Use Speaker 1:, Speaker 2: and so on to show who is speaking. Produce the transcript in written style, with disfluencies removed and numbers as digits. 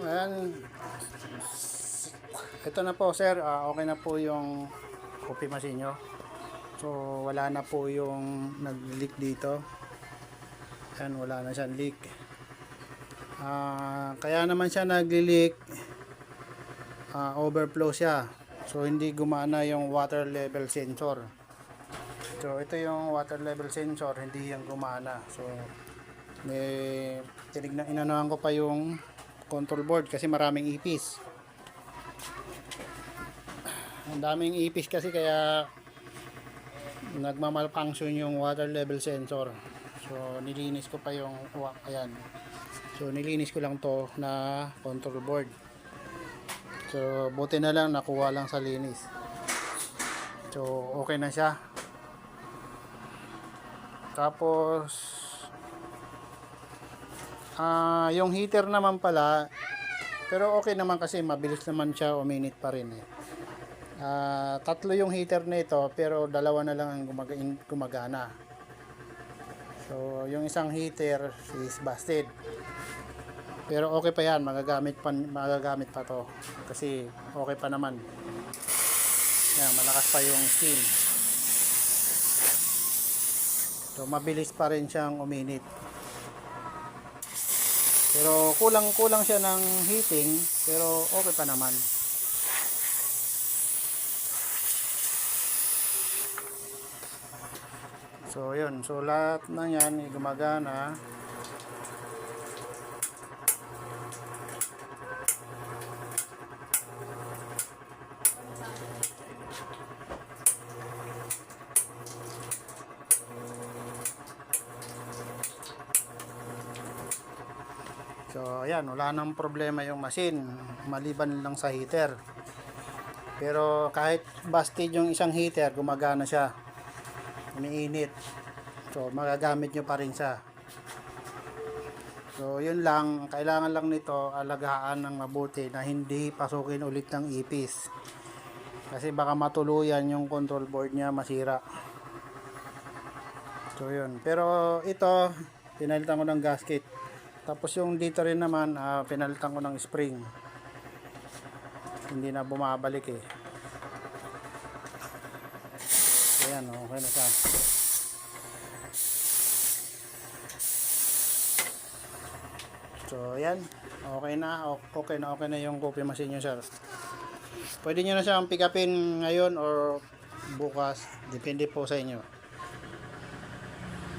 Speaker 1: Ayan. Ito na po sir, okay na po yung coffee machine nyo. So wala na po yung nag-leak dito. Ayan, wala na siyang leak. Kaya naman siya nag-leak, overflow siya. So hindi gumana yung water level sensor. So ito yung water level sensor, hindi yung gumana. So inanohan ko pa yung control board kasi maraming ipis. Ang daming ipis kasi kaya nagmamalfunction yung water level sensor. So nilinis ko pa yung ayan. So nilinis ko lang to na control board. So buti na lang nakuha lang sa linis. So okay na siya. Tapos yung heater naman pala, pero okay naman kasi mabilis naman siya, uminit pa rin eh. Tatlo yung heater nito pero dalawa na lang ang gumagana. So yung isang heater is busted. Pero okay pa yan, magagamit pa to kasi okay pa naman. Yan, malakas pa yung steam. So mabilis pa rin siyang uminit. Pero kulang siya ng heating, pero okay pa naman. So yun, so lahat na yan gumagana. So ayan, wala nang problema yung machine, maliban lang sa heater. Pero kahit busted yung isang heater, gumagana siya, umiinit. So magagamit nyo pa rin siya. So yun lang, kailangan lang nito alagaan ng mabuti na hindi pasukin ulit ng ipis. Kasi baka matuluyan yung control board niya, masira. So yun, pero ito pinalitan ko ng gasket. Tapos yung dito rin naman, pinalitan ko ng spring. Hindi na bumabalik eh. Ayan, okay na siya. So ayan, okay na yung coffee machine nyo sir. Pwede nyo na siyang pick upin ngayon or bukas, depende po sa inyo.